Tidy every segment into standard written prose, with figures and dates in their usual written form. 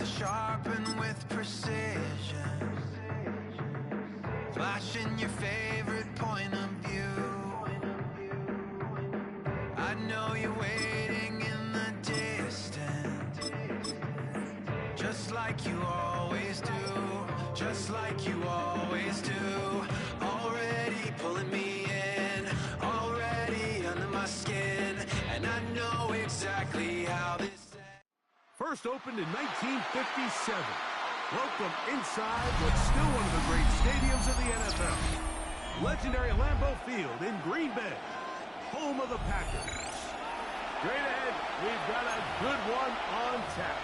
sharpened with precision, flashing your favorite point of view. I know you're waiting in the distance, just like you always do, just like you always do. Already pulling me in, already under my skin, and I know exactly how this First opened in 1957. Welcome inside what's still one of the great stadiums of the NFL. Legendary Lambeau Field in Green Bay, home of the Packers. Straight ahead, we've got a good one on tap.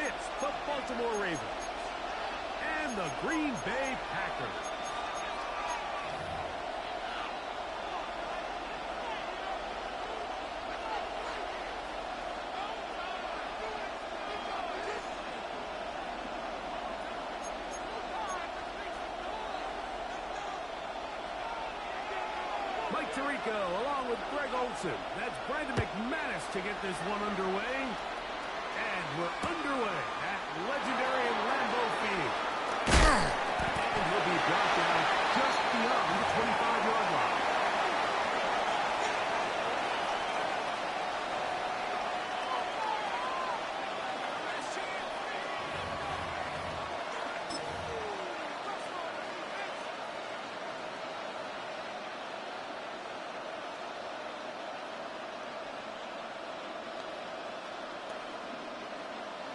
It's the Baltimore Ravens and the Green Bay Packers. Along with Greg Olsen. That's Brandon McManus to get this one underway. And we're underway at legendary Lambeau Field. And he'll be brought down just beyond the 25-yard line.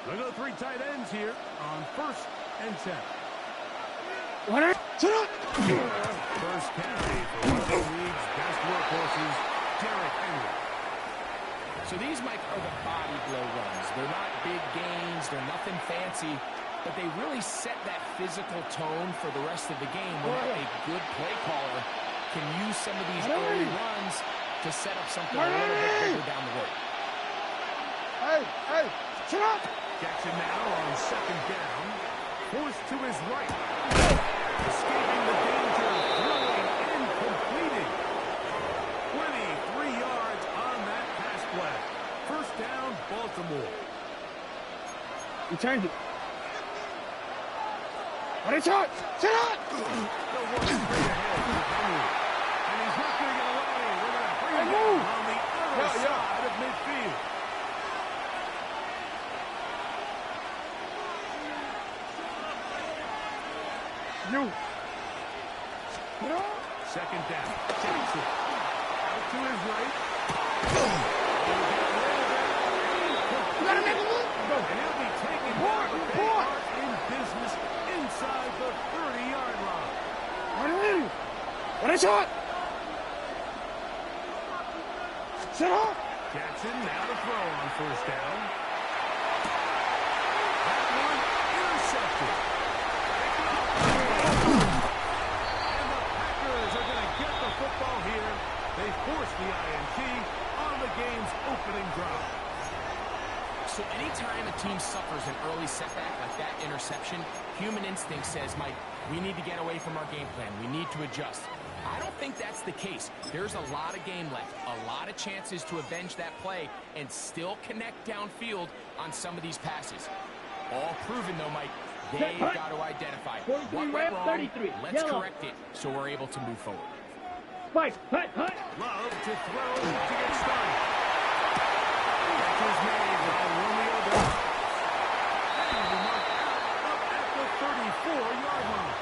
Look at the three tight ends here on 1st and 10. First carry for one of the league's best workhorses, Derrick Henry. So these, Mike, are the body blow runs. They're not big gains. They're nothing fancy. But they really set that physical tone for the rest of the game where a good play caller can use some of these early runs to set up something a little bit bigger down the road. Hey, shut up! Jackson now on 2nd down, forced to his right, escaping the danger, throwing and completing. 23 yards on that pass play. 1st down, Baltimore. He turned it. What a shot! Shut up! The one straight ahead with Henry. And he's not going to get away. We're going to bring him down on the other side of midfield. You. 2nd down. Jackson. Out to his right. And he'll be taken down, but they are in business inside the 30-yard line. What a shot! Shut up! Jackson now to throw on 1st down. That one intercepted. And the Packers are going to get the football here. They force the INT on the game's opening drive. So anytime a team suffers an early setback like that interception, human instinct says, Mike, we need to get away from our game plan. We need to adjust. I don't think that's the case. There's a lot of game left, a lot of chances to avenge that play and still connect downfield on some of these passes. All proven, though, Mike. They've got to identify what went wrong. Let's correct it so we're able to move forward. Fight, hut. Love to throw to get started. Catches made by Romeo Doubs. And the mark out up at the 34-yard line.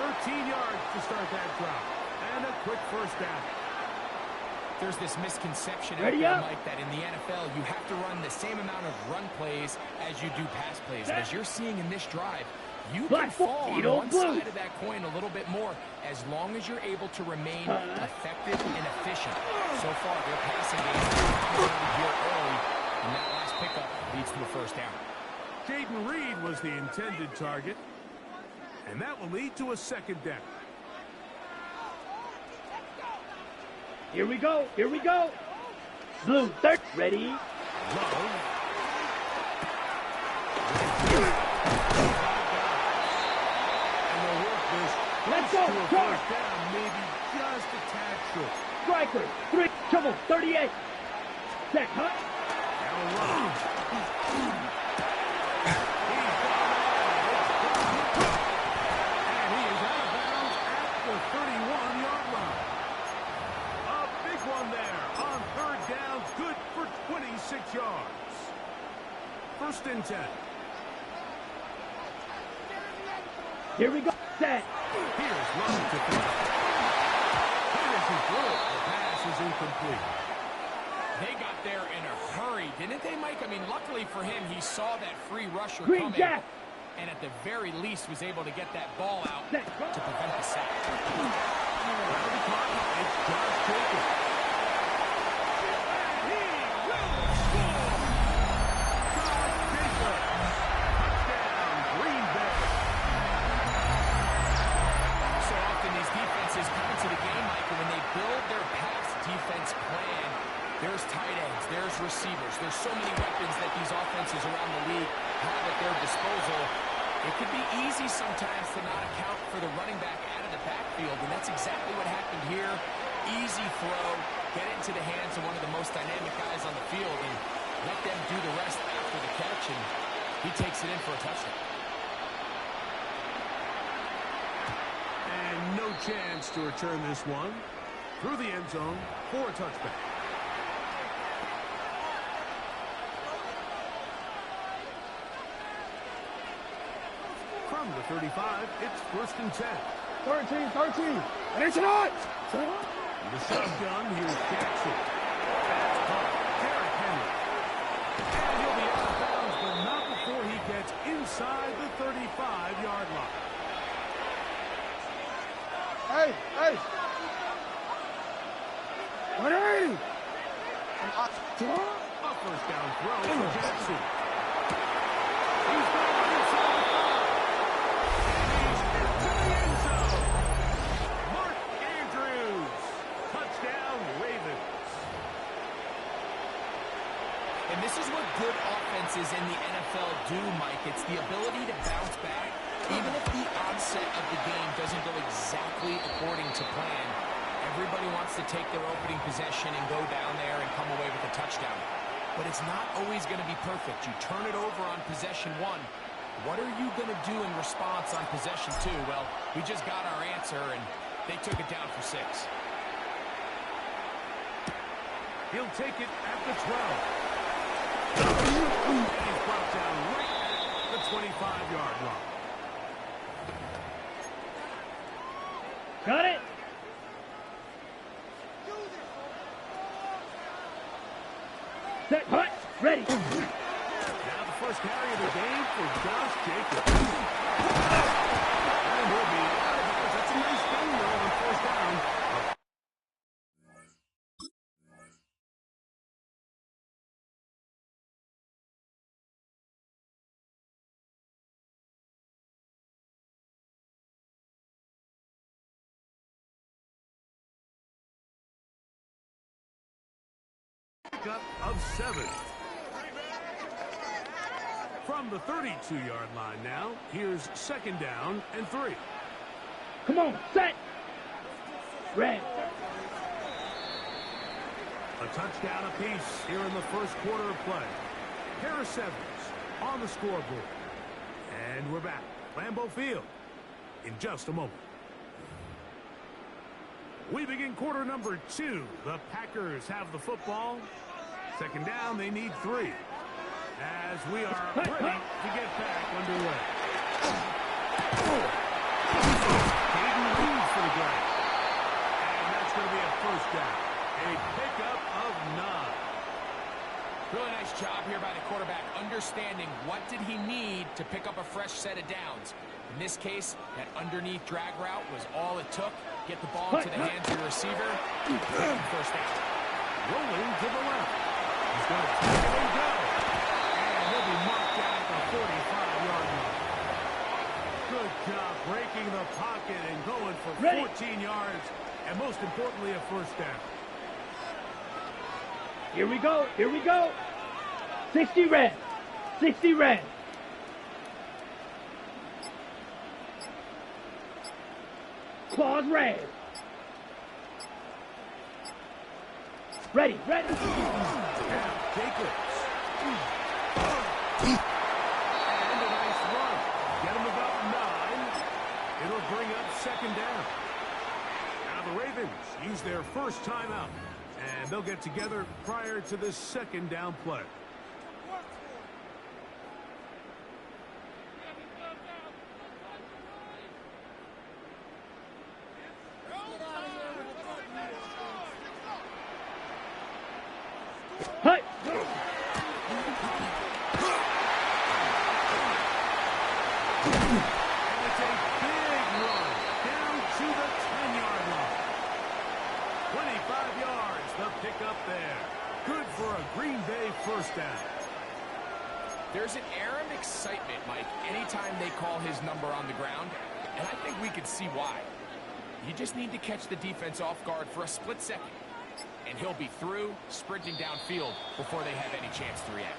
13 yards to start that drive. And a quick 1st down. There's this misconception out there, Mike, that in the NFL you have to run the same amount of run plays as you do pass plays. As you're seeing in this drive, you can fall on one side of that coin a little bit more as long as you're able to remain effective and efficient. So far, their passing game is dominated here early, and that last pickup leads to a 1st down. Jaden Reed was the intended target, and that will lead to a 2nd down. Here we go. Blue, third, ready. Love. And the work is Let's go. to a 1st down, maybe just a tad short. Striker, 3, trouble, 38. Check, hut. Now Love. first and 10. Here we go. Set. Here's Love to throw. Here is his throw. The pass is incomplete. They got there in a hurry, didn't they, Mike? I mean, luckily for him, he saw that free rusher Green coming, Jack. and at the very least was able to get that ball out Set. to prevent the sack. It's Josh Jacobs. And he will score! Josh Jacobs. Touchdown, Green Bay. So often these defenses come into the game, Mike, and when they build their pass defense plan, there's tight ends, there's receivers, there's so many weapons that these offenses around the league have at their disposal. It could be easy sometimes to not account for the running back out of the backfield, and that's exactly what happened here. Easy throw, get it into the hands of one of the most dynamic guys on the field, and let them do the rest after the catch, and he takes it in for a touchdown. And no chance to return this one. Through the end zone for a touchback. From the 35, it's first and 10. 13. And it's not. The shotgun, here's Jackson. That's caught. Derrick Henry. And he'll be out of bounds, but not before he gets inside the 35-yard line. Hey. 180. A first down throw for Jackson. He's going inside the 5. And he's into the end zone. Mark Andrews. Touchdown, Ravens. And this is what good offenses in the NFL do, Mike. It's the ability to bounce back, even if the onset of the game doesn't go exactly according to plan. Everybody wants to take their opening possession and go down there and come away with a touchdown. But it's not always going to be perfect. You turn it over on possession 1. What are you going to do in response on possession 2? Well, we just got our answer, and they took it down for 6. He'll take it at the 12. And he's brought down right at the 25-yard line. Got it. Set. Hut. Ready. Now the first carry of the game for Josh Jacobs. And he'll be out of bounds. That's a nice thing, though, on first down. Pickup of 7. From the 32-yard line now, here's second down and 3. Come on. Set. Red. A touchdown apiece here in the first quarter of play. Harris Evans on the scoreboard. And we're back. Lambeau Field in just a moment. We begin quarter number 2. The Packers have the football. Second down, they need 3. As we are ready to get back underway. Hayden leads for the grab. And that's going to be a first down. A pickup of 9. Really nice job here by the quarterback, understanding what did he need to pick up a fresh set of downs. In this case, that underneath drag route was all it took. Get the ball into the hands of the receiver. First down. Rolling to the left. He's going to take it and go. And he'll be marked down at the 45-yard line. Good job breaking the pocket and going for 14 yards. And most importantly, a first down. Here we go. 60 red. 60 red. Claws red. Ready. Jacobs. And a nice run. Get him about 9. It'll bring up second down. Now the Ravens use their first timeout. And they'll get together prior to this second down play. pickup there. Good for a Green Bay first down. There's an air of excitement, Mike, anytime they call his number on the ground, and I think we can see why. You just need to catch the defense off guard for a split second, and he'll be through, sprinting downfield before they have any chance to react.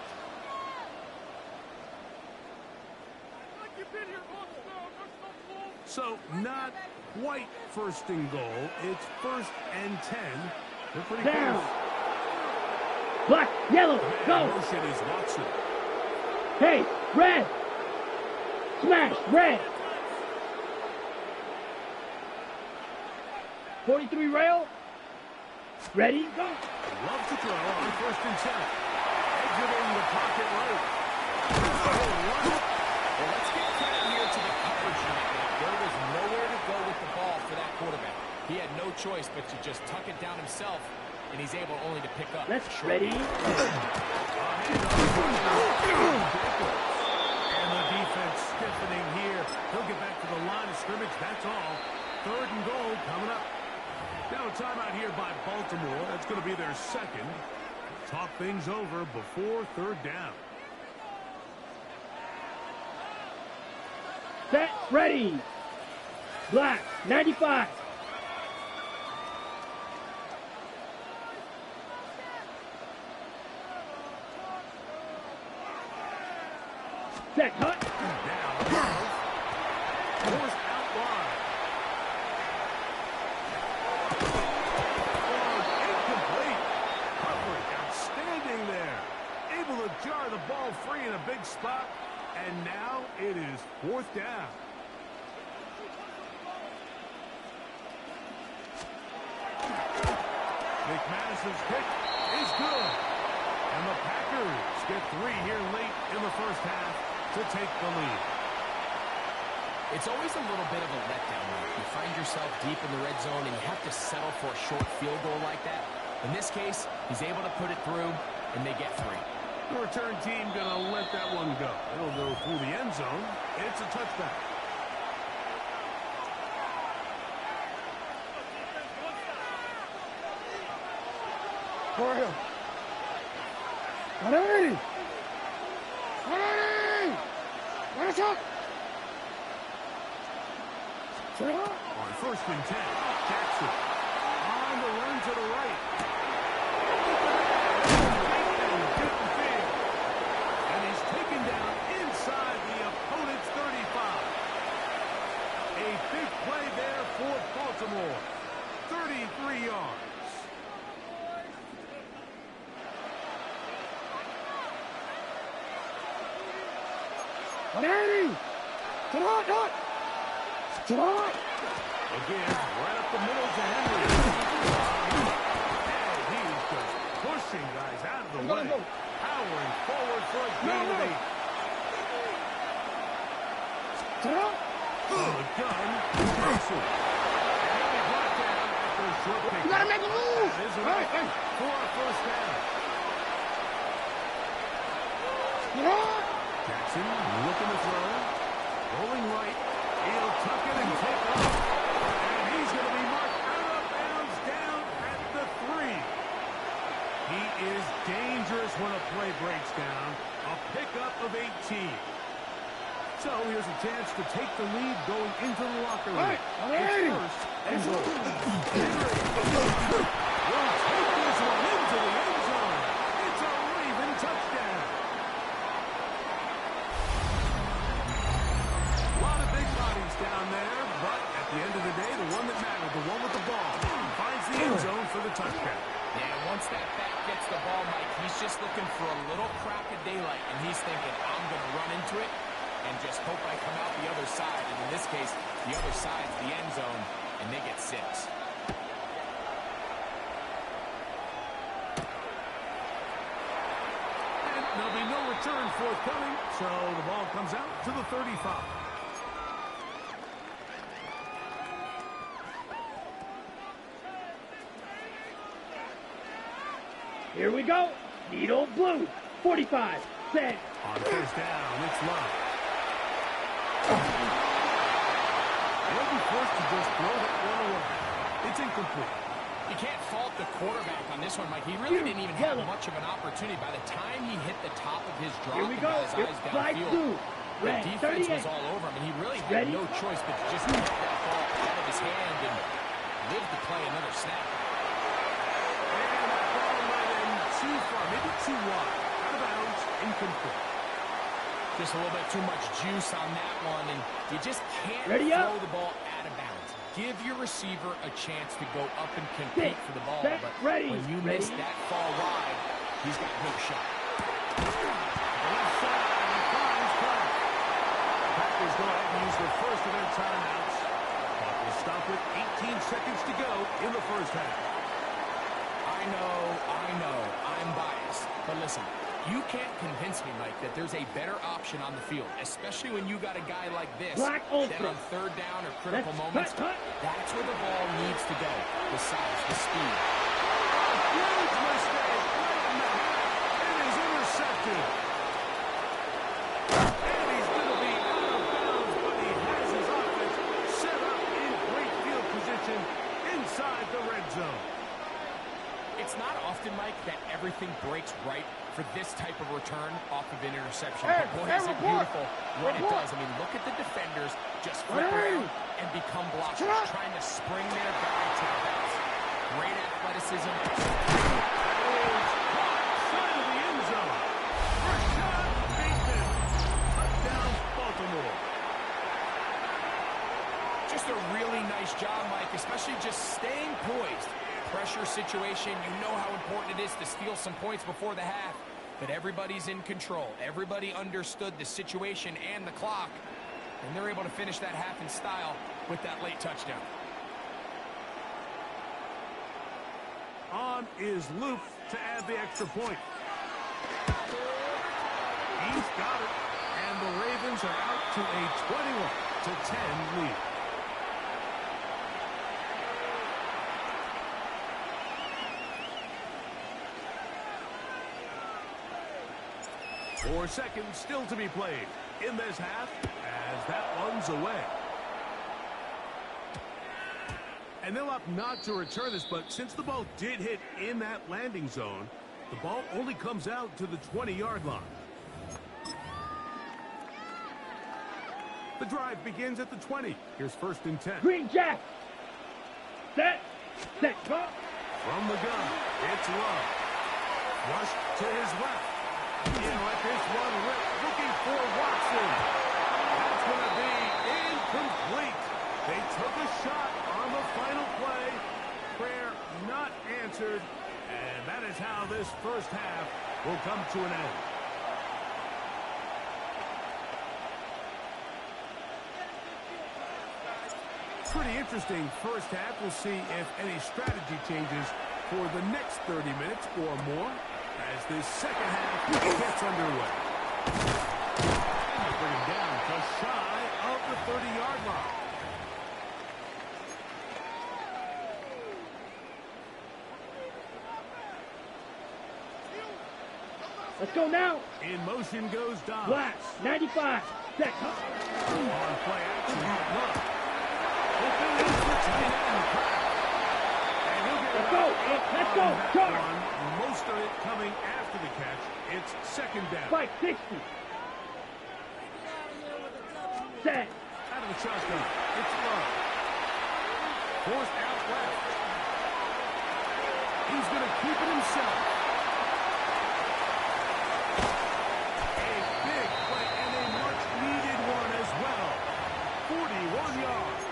So, not quite first and goal. It's 1st and 10. They're pretty Down. close. Black, yellow, go. Motion is Watson. Hey, red. Smash, red. 43 rail. Ready, go. Love to throw on 1st and 10. Exiting the pocket right. Well, let's give credit here to the coverage unit. There was nowhere to go with the ball for that quarterback. He had no choice but to just tuck it down himself, and he's able only to pick up. Let's ready. And the defense stiffening here. He'll get back to the line of scrimmage. That's all. 3rd and goal coming up. Now a timeout here by Baltimore. That's going to be their second. Talk things over before 3rd down. Set, ready. Black, 95. Set, cut. Now, forced out wide. Incomplete. Coverage outstanding there. Able to jar the ball free in a big spot. And now it is 4th down. McManus's kick is good. And the Packers get 3 here late in the first half to take the lead. It's always a little bit of a letdown when you find yourself deep in the red zone and you have to settle for a short field goal like that. In this case, he's able to put it through, and they get 3. The return team going to let that one go. It'll go through the end zone. It's a touchback. For him. 180. 180. Let us up. On 1st and 10, Jackson on the run to the right. And he's taken down inside the opponent's 35. A big play there for Baltimore. 33 yards. Again, right up the middle to Henry. And he's just pushing guys out of the way. Powering forward for a gain of 8. On the gun, Jackson. And he'll be brought down after a short pick. You gotta make a move. That is enough for a first down. Jackson looking to throw. Rolling right. He'll tuck it and take off. And he's going to be marked out of bounds down at the 3. He is dangerous when a play breaks down. A pickup of 18. So here's a chance to take the lead going into the locker room. It's 1st and goal. Will take this one into the end zone. It's a Raven touchdown. A lot of big bodies down there, but at the end of the day, the one that mattered, the one with the ball, finds the end zone for the touchdown. Yeah, once that back gets the ball, Mike, he's just looking for a little crack of daylight, and he's thinking, I'm going to run into it and just hope I come out the other side. And in this case, the other side's the end zone, and they get 6. And there'll be no return forthcoming, so the ball comes out to the 35. Here we go. Needle blue. 45. Set. On 1st down, it's Love. They'll be forced to just throw that one away. It's incomplete. You can't fault the quarterback on this one, Mike. He really didn't even have much of an opportunity. By the time he hit the top of his drop and got his eyes downfield, the defense was all over him, and he really had no choice but to just get that ball out of his hand and live to play another snap. And that ball went in too far, maybe too wide. Out of bounds, incomplete. Just a little bit too much juice on that one, and you just can't throw the ball out of bounds. Give your receiver a chance to go up and compete for the ball, but when you miss that fall wide, he's got no shot. Left side, and he finds Clark. Packers go ahead and use the first of their timeouts. Clock will stop with 18 seconds to go in the first half. I know, I'm biased, but listen, you can't convince me, Mike, that there's a better option on the field, especially when you got a guy like this that on third down or critical moments, that's where the ball needs to go. The size, the speed. Huge mistake. It is intercepted. And he's going to be out of bounds, but he has his offense set up in great field position inside the red zone. It's not often, Mike, that everything breaks right for this type of return off of an interception. Hey, but boy, hey, is it beautiful when it does. I mean, look at the defenders just flip around and become blockers, trying to spring their guy to the best. Great athleticism. Side of the end zone. Rashad Bateman. Touchdown, Baltimore. Just a really nice job, Mike, especially just staying poised. Pressure situation, you know how important it is to steal some points before the half, but everybody's in control. Everybody understood the situation and the clock, and they're able to finish that half in style with that late touchdown. On is Luke to add the extra point. He's got it, and the Ravens are out to a 21-10 lead. 4 seconds still to be played in this half as that one's away. And they'll opt not to return this, but since the ball did hit in that landing zone, the ball only comes out to the 20-yard line. The drive begins at the 20. Here's 1st and 10. Green Jack. Set, go. From the gun, it's Love. Rush to his left. In let this one rip, looking for Watson. That's going to be incomplete. They took a shot on the final play. Prayer not answered. And that is how this first half will come to an end. Pretty interesting first half. We'll see if any strategy changes for the next 30 minutes or more as this second half gets underway. And they bring him down just shy of the 30-yard line. Let's go now. In motion goes Dobbs. Black, 95. Set. On play action. Look. Open is the tight end. And he'll get Let's go. Let's go. Charge. Most of it coming after the catch. It's 2nd down. Spike 60. Set. Out of the shotgun. It's Love. Forced out left. He's going to keep it himself. A big play and a much-needed one as well. 41 yards.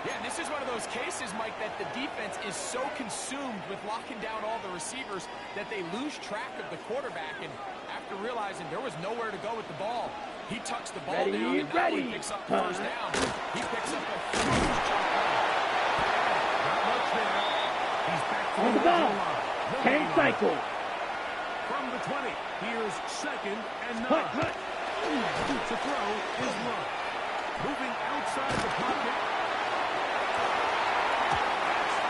Yeah, this is one of those cases, Mike, that the defense is so consumed with locking down all the receivers that they lose track of the quarterback. And after realizing there was nowhere to go with the ball, he tucks the ball down and now he picks up the first down. He picks up a huge jump ball. Not much there. He's back to On the ball. Can't cycle. From the 20, here's 2nd and 9. Hut. To throw is Love. Moving outside the pocket.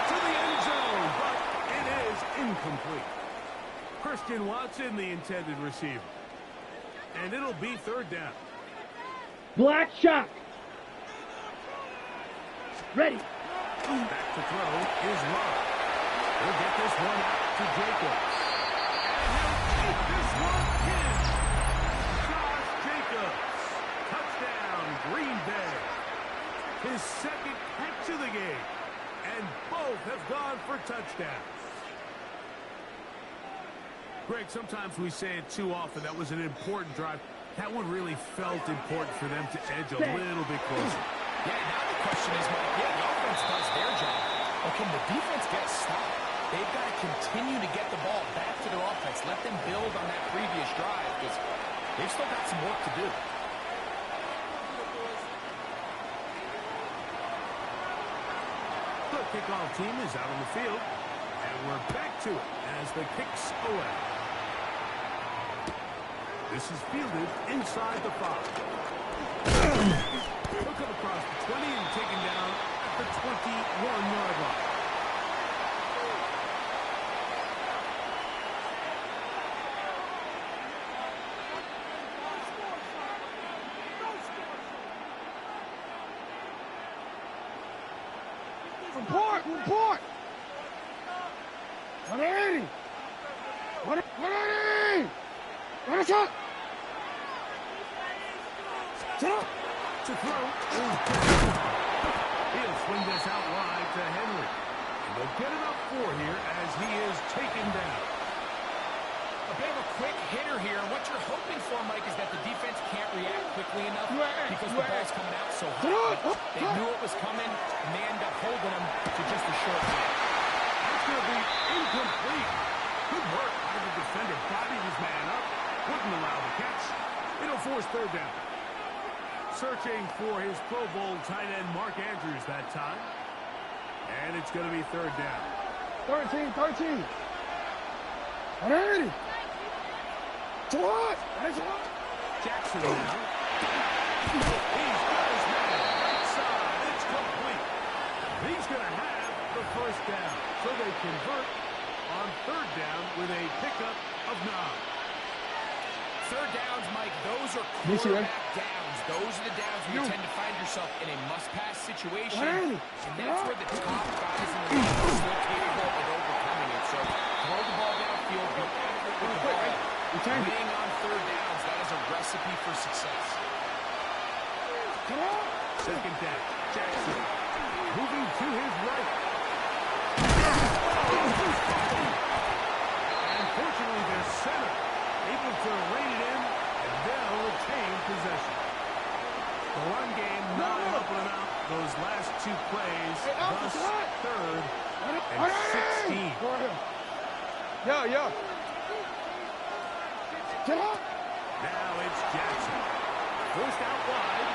To the end zone, but it is incomplete. Christian Watson, the intended receiver. And it'll be 3rd down. Black shot. Ready. Back to throw is Love. He'll get this one out to Jacobs. And he'll take this one in. Josh Jacobs. Touchdown, Green Bay. His second catch of the game. And both have gone for touchdowns. Greg, sometimes we say it too often. That was an important drive. That one really felt important for them to edge a little bit closer. Yeah, now the question is, Mike, the offense does their job, but can the defense get a stop? They've got to continue to get the ball back to their offense. Let them build on that previous drive because they've still got some work to do. The kickoff team is out on the field, and we're back to it as the kick's away. This is fielded inside the 5. He'll come across the 20 and taken down at the 21-yard line. Report! 180! 180! Run a shot! Sit up! To throw. He'll swing this out wide to Henry. And they'll get it up 4 here as he is taken down. A bit of a quick hitter here. And what you're hoping for, Mike, is that the defense can't react quickly enough because the ball's coming out so hot. They knew it was coming, and they end up holding him to just a short game. That's going to be incomplete. Good work by the defender. Bodied his man up. Wouldn't allow the catch. It'll force 3rd down. Searching for his Pro Bowl tight end Mark Andrews that time. And it's going to be 3rd down. 13. 180! To what? Jackson now. He's got his man right side. It's complete. He's going to have the 1st down. So they convert on 3rd down with a pickup of 9. 3rd downs, Mike, those are quarterback downs. Those are the downs where you tend to find yourself in a must-pass situation. And that's where the top guys in the league are still capable of overcoming it. So throw the ball downfield, go after it with the ball. Winning on 3rd downs, that is a recipe for success. 2nd down. Jackson moving to his right. And fortunately, their center able to rein it in, and they'll retain possession. The run game not helping them out those last 2 plays, thus 3rd and 16. Yeah. Get up! Now it's Jackson. Forced out wide,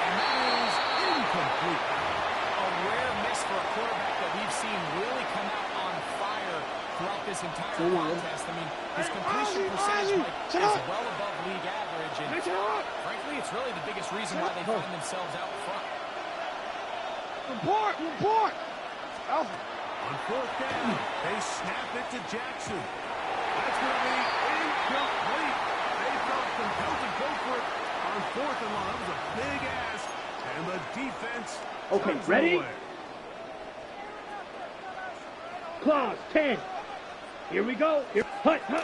and that is incomplete. A rare miss for a quarterback that we've seen really come out on fire throughout this entire contest. I mean, his completion percentage, Mike, is well above league average, and frankly, it's really the biggest reason why they find themselves out front. Report! Alpha. On 4th down, they snap it to Jackson. That's going to be incomplete. They felt compelled to go for it on 4th and long. That was a big ask, and the defense turns ready? away. Clause 10. Here we go. Hut. Go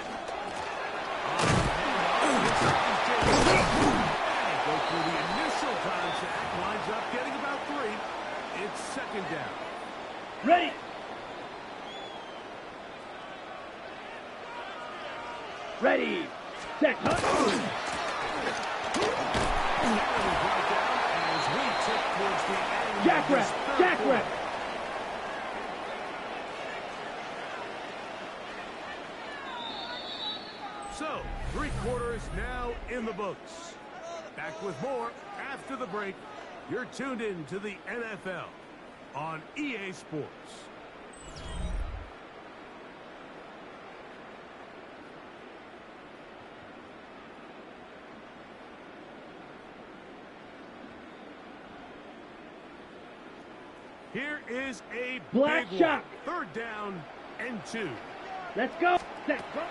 through the initial contact, lines up, getting about 3. It's 2nd down. Ready. Ready. Set. Hut. As we tip towards the end Jack of this rep. 3rd Jack quarter. rep. So, 3 quarters now in the books. Back with more after the break. You're tuned in to the NFL on EA Sports. Here is a Black big shot. one. 3rd down and 2. Let's go. Set. Go.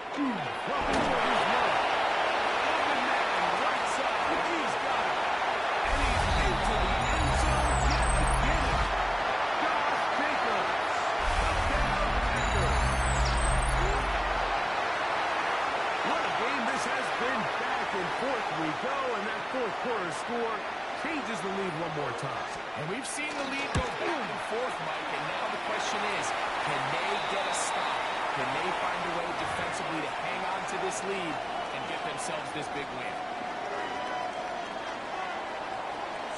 we go, and that fourth quarter score changes the lead one more time. And we've seen the lead go back and forth, Mike, and now the question is, can they get a stop? Can they find a way defensively to hang on to this lead and get themselves this big win?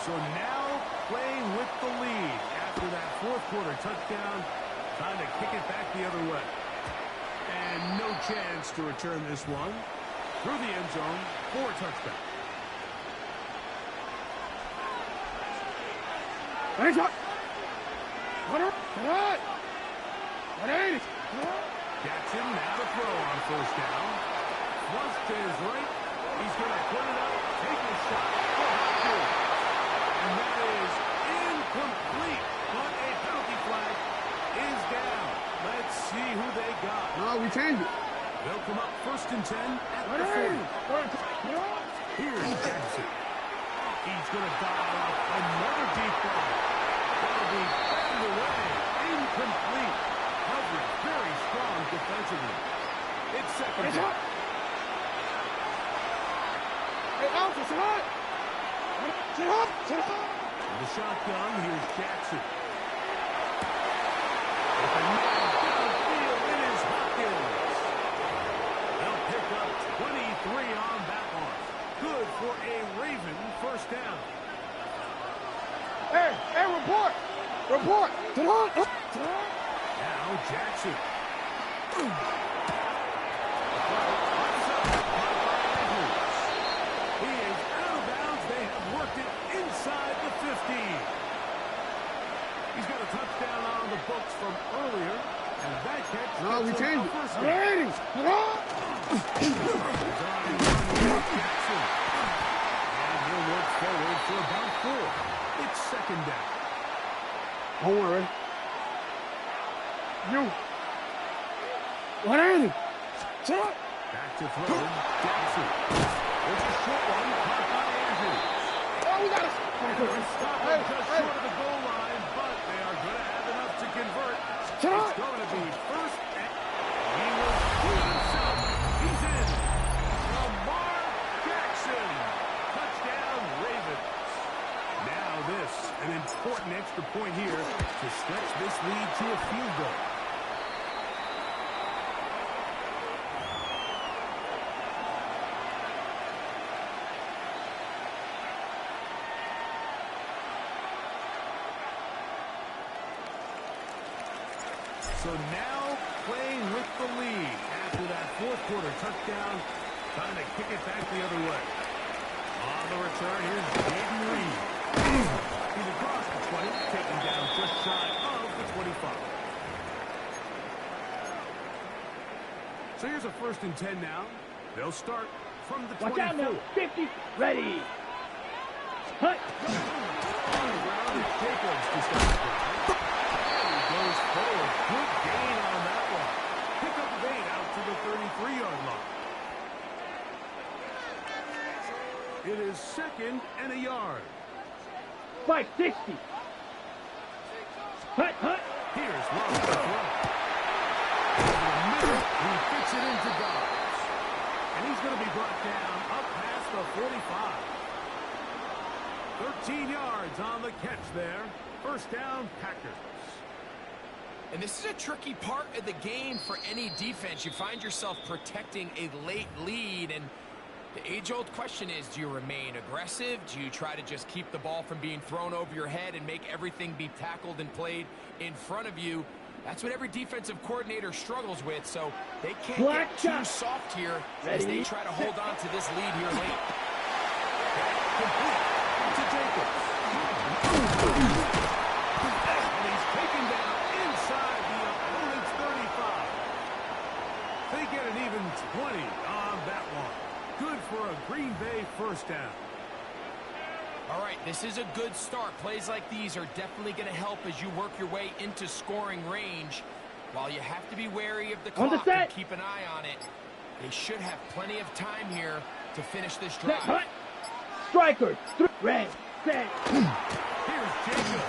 So now playing with the lead after that fourth quarter touchdown, trying to kick it back the other way. And no chance to return this one through the end zone for a touchdown. Nice shot. 180. Jackson now to throw on first down. Flush to his right. He's going to put it up, take a shot for Hopkins. And that is incomplete. But a penalty flag is down. Let's see who they got. No, we changed it. They'll come up 1st and 10 at the 40. Here's Jackson. He's going to dial up another deep ball. That'll be batted away. Incomplete. Coverage very strong defensively. It's second down. Hey, Alpha, sit up. Sit up. Sit up. The shotgun, here's Jackson. With a man downfield, it is Hopkins. They'll pick up 23 on that one. Good for a Raven first down. Hey, report. Report. Sit up. Now Jackson. He is out of bounds. They have worked it inside the 15. He's got a touchdown on the books from earlier. And that catch. No, we changed it. First 180. Jackson. And he'll work forward for about 4. It's second down. Don't worry. You. 180. Sit up. Back to throw. Jackson. It's a short one. Caught by Andrews. Oh, we got it. They're stopping just short of the goal line, but they are going to have enough to convert. Sit up. It's going to be first and he will do it himself. He's in. Lamar Jackson. Touchdown, Ravens. Now this, an important extra point here to stretch this lead to a field goal. So now playing with the lead after that fourth quarter touchdown, trying to kick it back the other way. On the return, here's Jaden Reed. He's across the 20, taken down just shy of the 25. So here's a 1st and 10 now. They'll start from the 24. Watch out now. 50. Ready. Hut. On the ground is Jacobs to start the drive. Goes forward. Good gain on that one. Pick up 8 out to the 33-yard line. It is 2nd and a yard. 560. Hut. Here's Love to throw. Over the middle, he fits it into Dobbs. And he's going to be brought down up past the 45. 13 yards on the catch there. First down, Packers. And this is a tricky part of the game for any defense. You find yourself protecting a late lead, and the age-old question is, do you remain aggressive? Do you try to just keep the ball from being thrown over your head and make everything be tackled and played in front of you? That's what every defensive coordinator struggles with, so they can't get too soft here as they try to hold on to this lead here late. Complete to Jacobs. And he's taken down inside the opponent's 35. They get an even 20 on that one. Good for a Green Bay first down. All right, this is a good start. Plays like these are definitely going to help as you work your way into scoring range. While you have to be wary of the clock and keep an eye on it, they should have plenty of time here to finish this drive. Strikers, red, set. Here's Jacobs.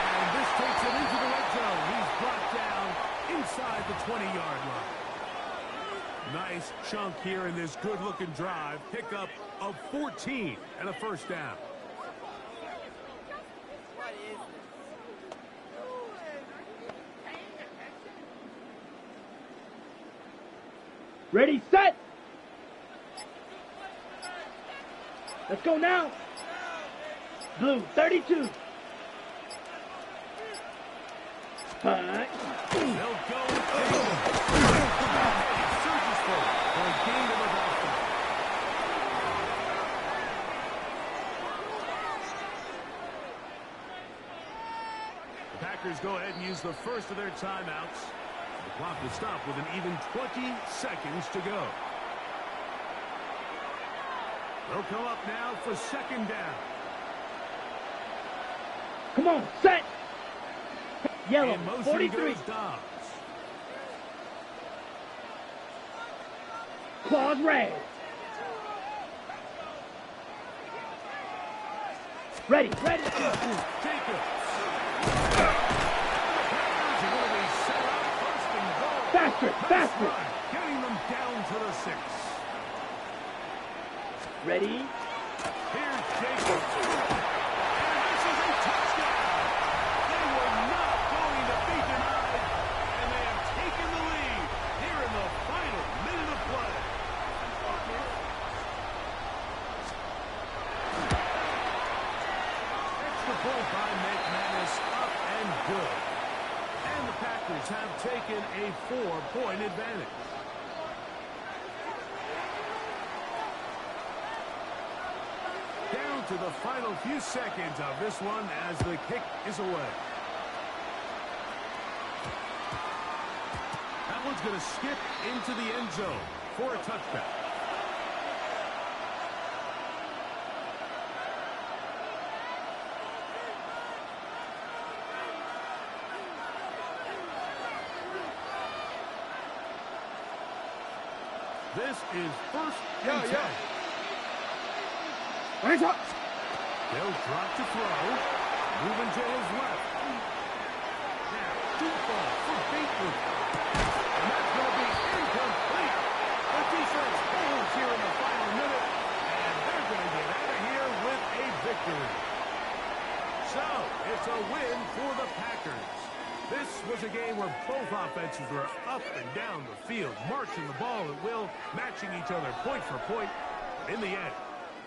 And this takes it into the red zone. He's brought down inside the 20-yard line. Nice chunk here in this good-looking drive. Pickup of 14 and a first down. Ready, set. Let's go now. Blue, 32. Punt. They'll go with surges forward for a gain of about 5. The Packers go ahead and use the first of their timeouts. The clock will stop with an even 20 seconds to go. They'll come up now for second down. Come on, set. Yellow, In motion 43. goes Dobbs. Claws red. Ready, ready. Jacobs. Faster, faster. Getting them down to the 6. Ready. Here's Jacobs. And this is a touchdown. They were not going to be denied. And they have taken the lead here in the final minute of play. Extra point by McManus, up and good. And the Packers have taken a 4-point advantage. Down to the final few seconds of this one as the kick is away. That one's going to skip into the end zone for a touchback. This is first and 10. Hands up. They'll drop to throw. Moving to his left. Now, deep ball for Bateman. And that's going to be incomplete. The defense holds here in the final minute. And they're going to get out of here with a victory. So, it's a win for the Packers. This was a game where both offenses were up and down the field, marching the ball at will, matching each other point for point. In the end,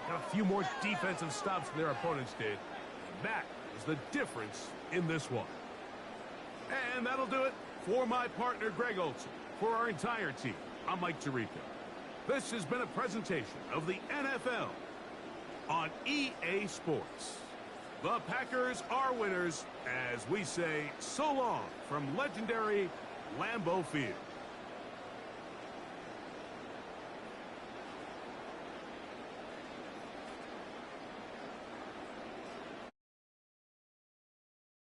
got a few more defensive stops than their opponents did. That is the difference in this one. And that'll do it for my partner, Greg Olson. For our entire team, I'm Mike Tirico. This has been a presentation of the NFL on EA Sports. The Packers are winners as we say so long from legendary Lambeau Field.